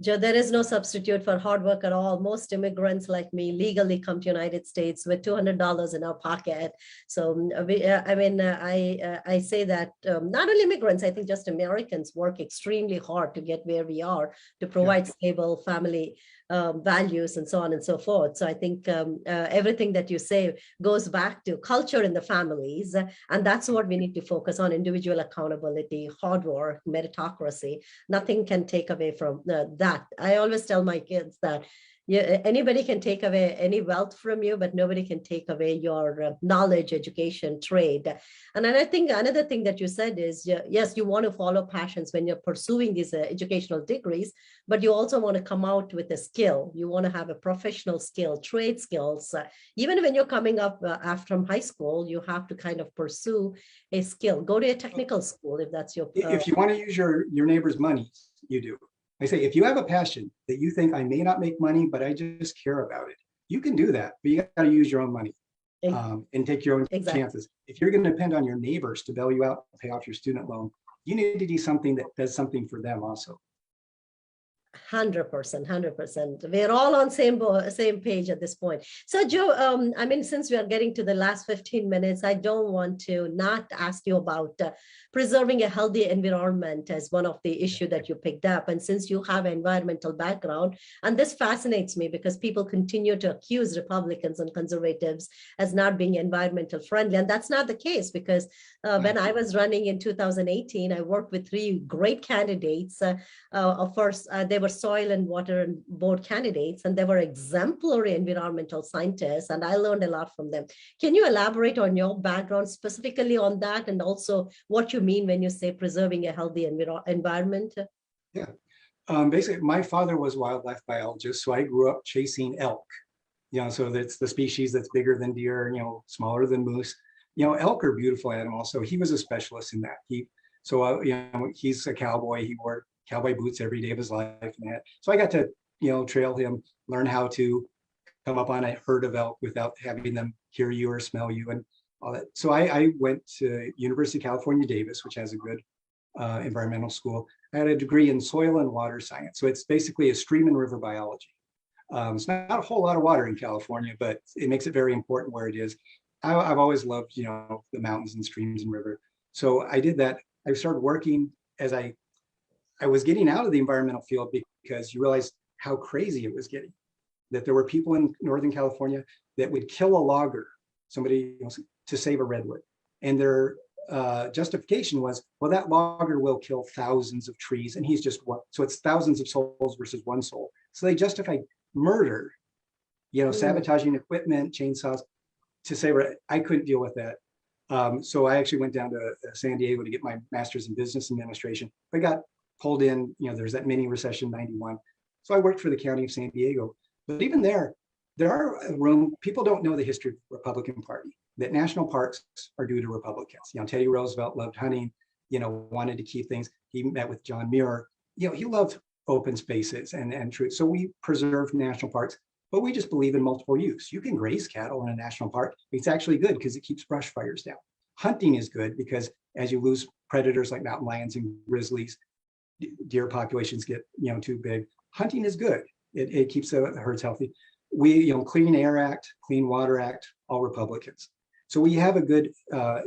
Joe, there is no substitute for hard work at all. Most immigrants like me legally come to United States with $200 in our pocket. So, I say that not only immigrants, I think just Americans work extremely hard to get where we are, to provide stable family values and so on and so forth. So I think everything that you say goes back to culture in the families. And that's what we need to focus on: individual accountability, hard work, meritocracy. Nothing can take away from that. I always tell my kids that anybody can take away any wealth from you, but nobody can take away your knowledge, education, trade. And I think another thing that you said is, yes, you want to follow passions when you're pursuing these educational degrees, but you also want to come out with a skill. You want to have a professional skill, trade skills. Even when you're coming up after from high school, you have to kind of pursue a skill. Go to a technical school if that's your. If you want to use your neighbor's money, you do. I say, if you have a passion that you think, I may not make money, but I just care about it, you can do that, but you got to use your own money and take your own chances. If you're going to depend on your neighbors to bail you out and pay off your student loan, you need to do something that does something for them also. 100%. We're all on same page at this point. So Joe, since we are getting to the last 15 minutes, I don't want to not ask you about preserving a healthy environment as one of the issue that you picked up. And since you have an environmental background, and this fascinates me because people continue to accuse Republicans and conservatives as not being environmental friendly. And that's not the case, because when I was running in 2018, I worked with 3 great candidates. First, they were soil and water board candidates, and they were exemplary environmental scientists, and I learned a lot from them. Can you elaborate on your background specifically on that, and also what you mean when you say preserving a healthy environment? Yeah, basically, my father was a wildlife biologist, so I grew up chasing elk. So that's the species that's bigger than deer, smaller than moose. Elk are beautiful animals, so he was a specialist in that. He's a cowboy. He wore cowboy boots every day of his life. So I got to, trail him, learn how to come up on a herd of elk without having them hear you or smell you and all that. So I went to University of California, Davis, which has a good environmental school. I had a degree in soil and water science. So it's basically a stream and river biology. It's not a whole lot of water in California, but it makes it very important where it is. I've always loved, the mountains and streams and river. So I did that. I started working as I was getting out of the environmental field, because you realize how crazy it was getting, that there were people in Northern California that would kill a logger, somebody to save a redwood. And their justification was, well, that logger will kill thousands of trees and he's just one. So it's thousands of souls versus one soul. So they justified murder, sabotaging equipment, chainsaws to save it. I couldn't deal with that. So I actually went down to San Diego to get my master's in business administration. I got pulled in, there's that mini recession, 91. So I worked for the county of San Diego. But even there are people don't know the history of the Republican Party, that national parks are due to Republicans. Teddy Roosevelt loved hunting, wanted to keep things. He met with John Muir. He loved open spaces and truth. So we preserve national parks, but we just believe in multiple use. You can graze cattle in a national park. It's actually good because it keeps brush fires down. Hunting is good because as you lose predators like mountain lions and grizzlies, deer populations get too big. Hunting is good. It keeps the herds healthy. We, Clean Air Act, Clean Water Act, all Republicans. So we have a good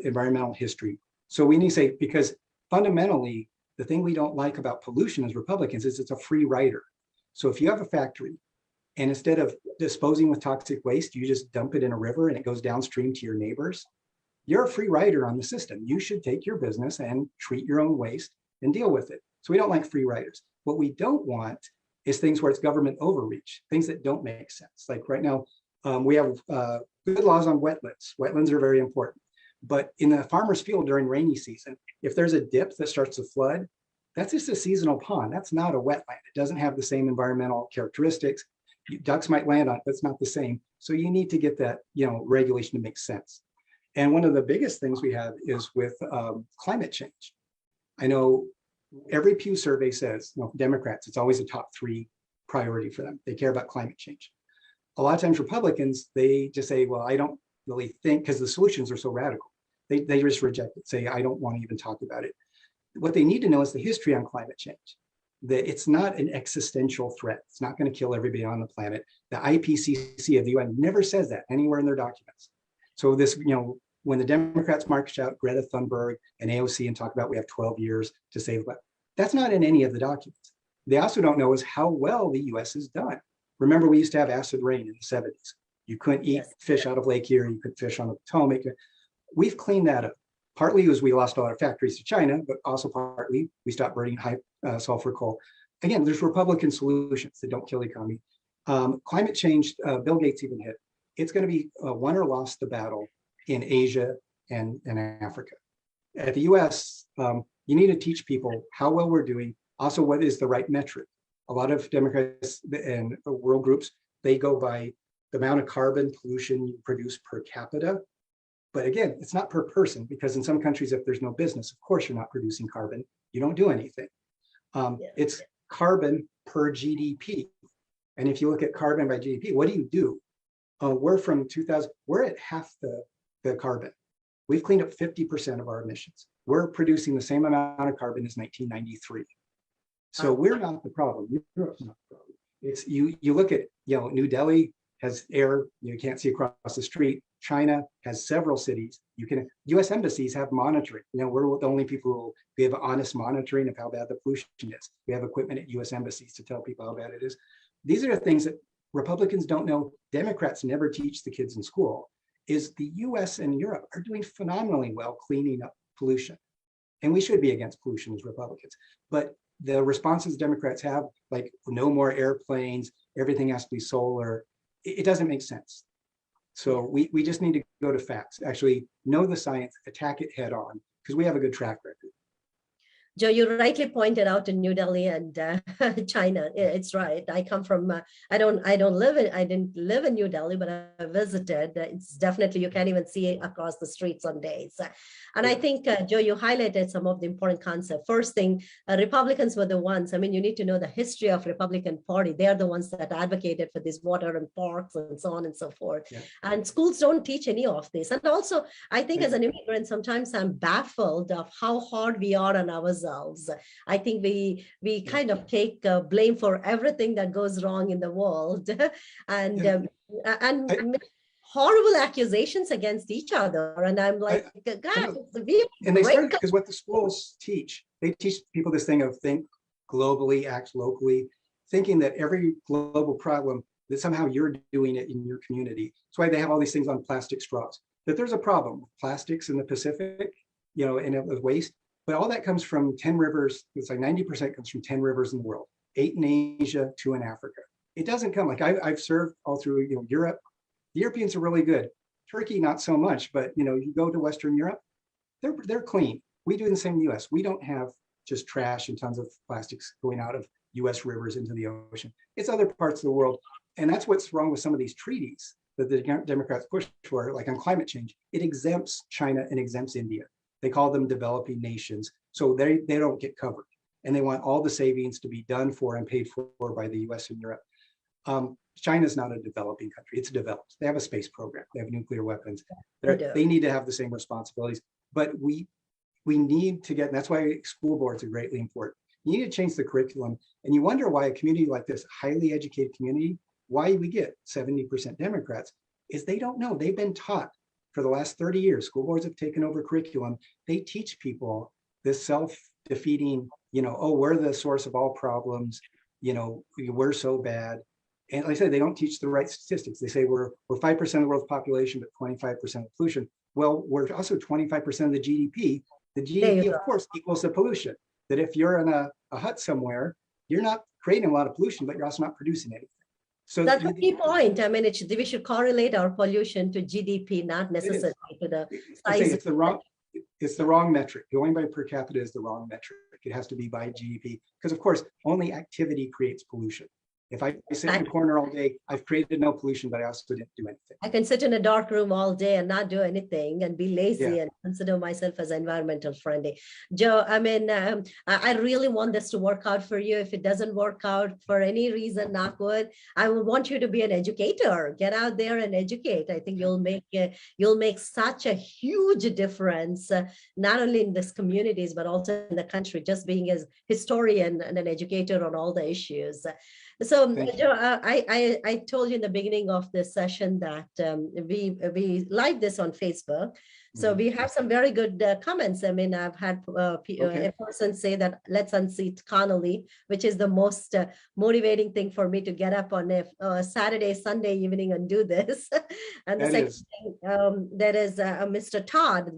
environmental history. So we need to say, because fundamentally, the thing we don't like about pollution as Republicans is it's a free rider. So if you have a factory and instead of disposing with toxic waste, you just dump it in a river and it goes downstream to your neighbors, you're a free rider on the system. You should take your business and treat your own waste and deal with it. So we don't like free riders. What we don't want is things where it's government overreach, things that don't make sense. Like right now, we have good laws on wetlands. Wetlands are very important. But in the farmer's field during rainy season, if there's a dip that starts to flood, that's just a seasonal pond. That's not a wetland. It doesn't have the same environmental characteristics. Ducks might land on it, but it's not the same. So you need to get that, regulation to make sense. And one of the biggest things we have is with climate change. I know every Pew survey says, Democrats, it's always a top 3 priority for them. They care about climate change. A lot of times Republicans, they just say, well, I don't really think, because the solutions are so radical. They just reject it, say, I don't want to even talk about it. What they need to know is the history on climate change, that it's not an existential threat. It's not going to kill everybody on the planet. The IPCC of the UN never says that anywhere in their documents. So this, when the Democrats march out Greta Thunberg and AOC and talk about we have 12 years to save, but that's not in any of the documents. They also don't know is how well the US has done. Remember, we used to have acid rain in the 70s. You couldn't eat fish out of Lake Erie, you could fish on the Potomac. We've cleaned that up. Partly because we lost a lot of factories to China, but also partly we stopped burning high sulfur coal. Again, there's Republican solutions that don't kill the economy. Climate change, Bill Gates even hit. It's going to be won or lost the battle in Asia and Africa. At the US, you need to teach people how well we're doing, also what is the right metric. A lot of Democrats and world groups, they go by the amount of carbon pollution you produce per capita. But again, it's not per person, because in some countries, if there's no business, of course, you're not producing carbon. You don't do anything. It's carbon per GDP. And if you look at carbon by GDP, what do? We're from 2000, we're at half the carbon. We've cleaned up 50% of our emissions. We're producing the same amount of carbon as 1993. So we're not the problem. Europe's not the problem. It's you look at, New Delhi has air you can't see across the street. China has several cities. US embassies have monitoring. We're the only people we have honest monitoring of how bad the pollution is. We have equipment at US embassies to tell people how bad it is. These are the things that Republicans don't know. Democrats never teach the kids in school. Is the US and Europe are doing phenomenally well cleaning up pollution. And we should be against pollution as Republicans. But the responses Democrats have, like no more airplanes, everything has to be solar, it doesn't make sense. So we just need to go to facts, actually know the science, attack it head on, because we have a good track record. Joe, you rightly pointed out in New Delhi and China. It's right. I come from. I didn't live in New Delhi, but I visited. It's definitely, you can't even see it across the street some days. And I think, Joe, you highlighted some of the important concepts. First thing, Republicans were the ones. I mean, you need to know the history of Republican Party. They are the ones that advocated for this water and parks and so on and so forth. Yeah. And schools don't teach any of this. And also, I think as an immigrant, sometimes I'm baffled of how hard we are on ourselves. I think we kind of take blame for everything that goes wrong in the world, and horrible accusations against each other. And I'm like, God, and they started because what the schools teach, they teach people this thing of think globally, act locally, thinking that every global problem that somehow you're doing it in your community. That's why they have all these things on plastic straws. That there's a problem with plastics in the Pacific, and it was waste. But all that comes from 10 rivers. It's like 90% comes from 10 rivers in the world, 8 in Asia, 2 in Africa. It doesn't come like I've served all through Europe. The Europeans are really good. Turkey, not so much, but you go to Western Europe, they're clean. We do the same in the US. We don't have just trash and tons of plastics going out of US rivers into the ocean. It's other parts of the world. And that's what's wrong with some of these treaties that the Democrats push for, like on climate change. It exempts China and exempts India. They call them developing nations. So they don't get covered. And they want all the savings to be done for and paid for by the US and Europe. China's not a developing country. It's developed. They have a space program. They have nuclear weapons. They need to have the same responsibilities. but we need to get, and that's why school boards are greatly important. You need to change the curriculum. And you wonder why a community like this, highly educated community, why we get 70% Democrats, is they don't know. They've been taught for the last 30 years, school boards have taken over curriculum. They teach people this self-defeating, oh, we're the source of all problems, we're so bad. And like I said, they don't teach the right statistics. They say we're 5% of the world's population, but 25% of pollution. Well, we're also 25% of the GDP. The GDP, of course, equals the pollution. That if you're in a hut somewhere, you're not creating a lot of pollution, but you're also not producing anything. So that's a key point. I mean, we should correlate our pollution to GDP, not necessarily to the size. It's the wrong metric. Going by per capita is the wrong metric. It has to be by GDP, because of course, only activity creates pollution. If I sit in a corner all day, I've created no pollution, but I also didn't do anything. I can sit in a dark room all day and not do anything and be lazy and consider myself as environmental friendly. Joe, I mean, I really want this to work out for you. If it doesn't work out for any reason, not good, I would want you to be an educator. Get out there and educate. I think you'll make such a huge difference, not only in these communities, but also in the country, just being a historian and an educator on all the issues. So, Joe, I told you in the beginning of this session that we live this on Facebook. So we have some very good comments. I mean, I've had a person say that let's unseat Connolly, which is the most motivating thing for me to get up on a Saturday, Sunday evening and do this. And the second thing, there is Mr. Todd,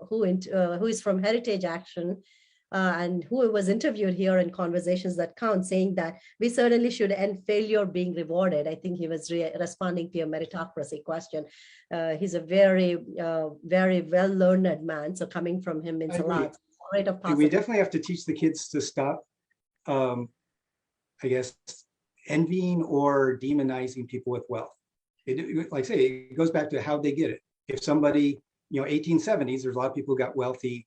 who is from Heritage Action. And who was interviewed here in Conversations That Count, saying that we certainly should end failure being rewarded. I think he was responding to your meritocracy question. He's a very, very well-learned man. So coming from him means a lot. We definitely have to teach the kids to stop, I guess, envying or demonizing people with wealth. Like I say, it goes back to how they get it. If somebody, 1870s, there's a lot of people who got wealthy,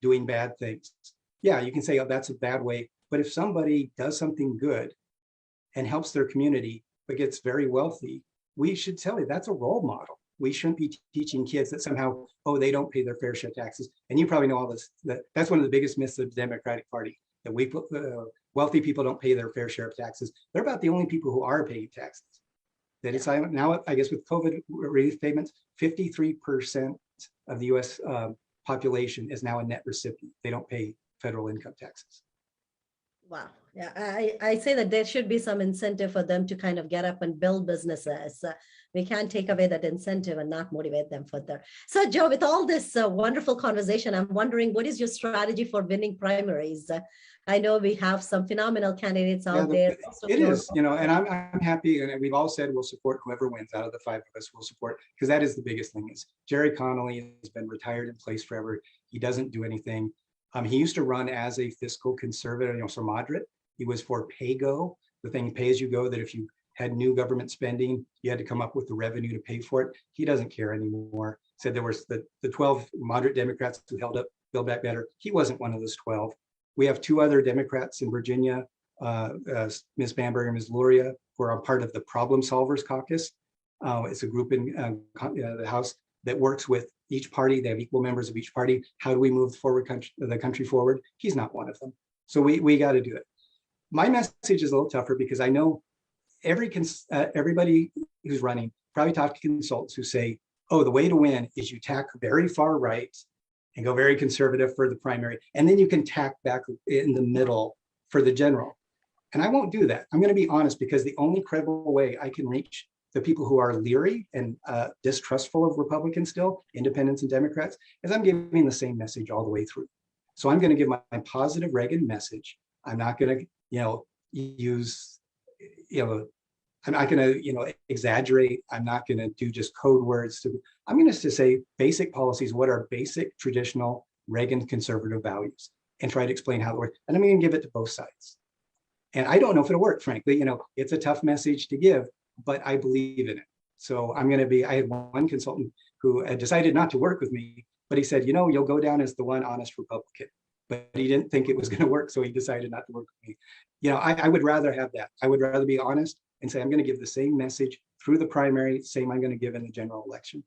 doing bad things. Yeah, you can say, oh, that's a bad way. But if somebody does something good and helps their community, but gets very wealthy, we should tell you that's a role model. We shouldn't be teaching kids that somehow, oh, they don't pay their fair share of taxes. And you probably know all this, that's one of the biggest myths of the Democratic Party, that wealthy people don't pay their fair share of taxes. They're about the only people who are paying taxes. That it's now, I guess with COVID relief payments, 53% of the US population is now a net recipient. They don't pay federal income taxes. Wow. Yeah, I say that there should be some incentive for them to kind of get up and build businesses. We can't take away that incentive and not motivate them further. So, Joe, with all this wonderful conversation, I'm wondering, what is your strategy for winning primaries? I know we have some phenomenal candidates out there. It is, and I'm happy, and we've all said we'll support whoever wins out of the five of us. We'll support, because that is the biggest thing. Is Jerry Connolly has been retired in place forever. He doesn't do anything. He used to run as a fiscal conservative, so moderate. He was for pay-go, the thing pay as you go, that if you had new government spending, you had to come up with the revenue to pay for it. He doesn't care anymore. Said there was the 12 moderate Democrats who held up Build Back Better. He wasn't one of those 12. We have two other Democrats in Virginia, Ms. Bamberger and Ms. Luria, who are a part of the Problem Solvers Caucus. It's a group in the House that works with each party. They have equal members of each party. How do we move the country forward? He's not one of them. So we got to do it. My message is a little tougher because I know everybody who's running probably talk to consultants who say, oh, the way to win is you tack very far right and go very conservative for the primary, and then you can tack back in the middle for the general. And I won't do that. I'm going to be honest, because the only credible way I can reach the people who are leery and distrustful of Republicans still, independents and Democrats, is I'm giving the same message all the way through. So I'm going to give my positive Reagan message. I'm not going to, use, I'm not going to, exaggerate. I'm not going to do just code words. I'm going to say basic policies, what are basic traditional Reagan conservative values, and try to explain how it works. And I'm going to give it to both sides. And I don't know if it'll work, frankly. It's a tough message to give, but I believe in it. So I had one consultant who had decided not to work with me, but he said, you'll go down as the one honest Republican. But he didn't think it was going to work, so he decided not to work with me. I would rather have that. I would rather be honest and say, I'm going to give the same message through the primary, same I'm going to give in the general election.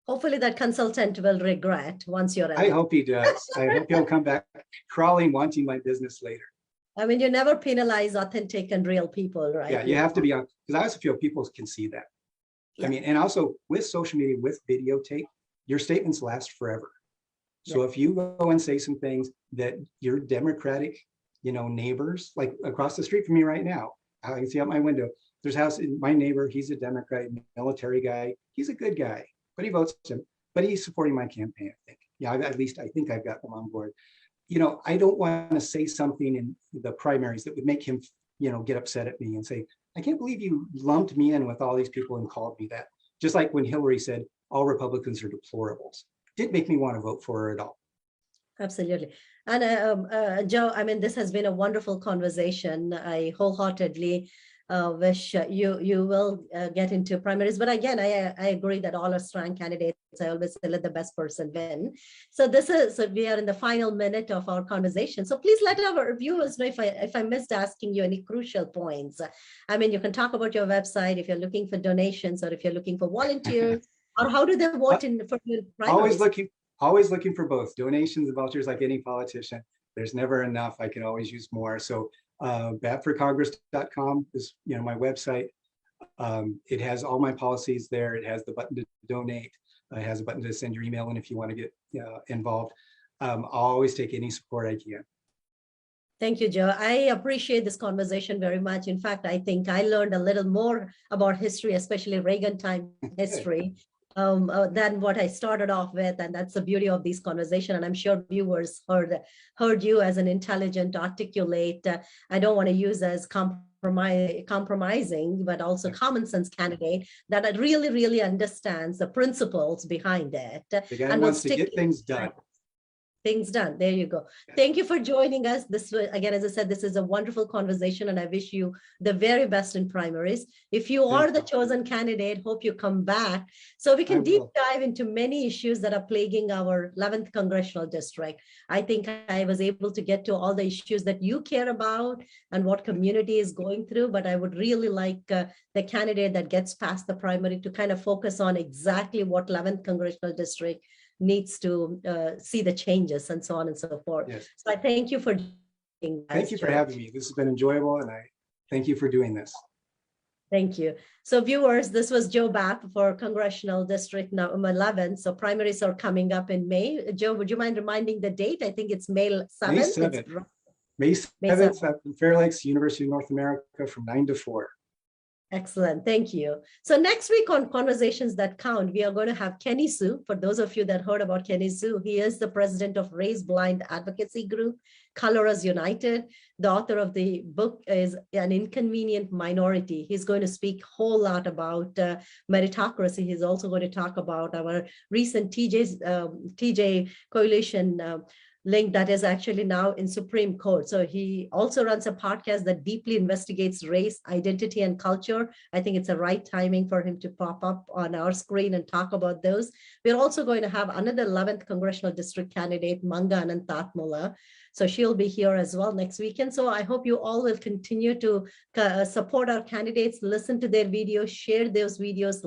Hopefully that consultant will regret once you're I elected. hope he does. I hope he'll come back crawling, wanting my business later. I mean, you never penalize authentic and real people, right? Yeah, you have to be on, because I also feel people can see that. Yeah. I mean, and also with social media, with videotape, your statements last forever. So if you go and say some things that your Democratic, neighbors, like across the street from me right now, I can see out my window, there's a house, my neighbor, he's a Democrat, military guy. He's a good guy, but he votes him, but he's supporting my campaign, I think. Yeah, at least I think I've got them on board. I don't want to say something in the primaries that would make him, get upset at me and say, I can't believe you lumped me in with all these people and called me that. Just like when Hillary said, all Republicans are deplorables. Didn't make me want to vote for her at all. Absolutely. And Joe, I mean, this has been a wonderful conversation. I wholeheartedly wish you will get into primaries. But again, I agree that all are strong candidates. I always say let the best person win. So we are in the final minute of our conversation. So please let our viewers know if I missed asking you any crucial points. I mean, you can talk about your website if you're looking for donations or if you're looking for volunteers, or how do they vote in for your primaries? Always looking for both donations and vouchers, like any politician. There's never enough. I can always use more. So babbforcongress.com is my website. It has all my policies there. It has the button to donate. It has a button to send your email in if you want to get involved. I'll always take any support I can. Thank you, Joe. I appreciate this conversation very much. In fact, I think I learned a little more about history, especially Reagan time history, than what I started off with. And that's the beauty of these conversations. And I'm sure viewers heard you as an intelligent, articulate, I don't want to use as compromising, but also common sense candidate that really, really understands the principles behind it. The guy wants to get things done. Things done. There you go. Thank you for joining us. This was, again, as I said, this is a wonderful conversation, and I wish you the very best in primaries. If you are the chosen candidate, hope you come back so we can deep dive into many issues that are plaguing our 11th congressional district. I think I was able to get to all the issues that you care about and what community is going through, but I would really like the candidate that gets past the primary to kind of focus on exactly what 11th congressional district needs to see the changes and so on and so forth. Yes. So I thank you for Thank you for having me. This has been enjoyable, and I thank you for doing this. Thank you. So viewers, this was Joe Babb for Congressional District number 11. So primaries are coming up in May. Joe, would you mind reminding the date? I think it's May 7th. May 7th at Fair Lakes, University of North America from 9 to 4. Excellent. Thank you. So next week on Conversations That Count, we are going to have Kenny Sue. For those of you that heard about Kenny Sue, he is the president of Race Blind Advocacy Group, Colorers United. The author of the book is An Inconvenient Minority. He's going to speak a whole lot about meritocracy. He's also going to talk about our recent TJ Coalition link that is actually now in Supreme Court. So he also runs a podcast that deeply investigates race, identity, and culture. I think it's the right timing for him to pop up on our screen and talk about those. We're also going to have another 11th Congressional District candidate, Manga Anantatmula. So she'll be here as well next weekend. So I hope you all will continue to support our candidates, listen to their videos, share those videos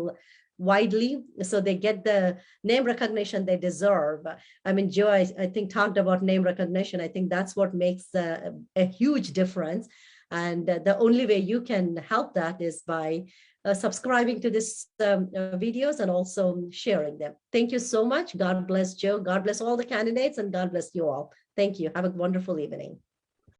widely so they get the name recognition they deserve. I mean, Joe, I think talked about name recognition. I think that's what makes a huge difference. And the only way you can help that is by subscribing to this videos and also sharing them. Thank you so much. God bless Joe. God bless all the candidates, and God bless you all. Thank you. Have a wonderful evening.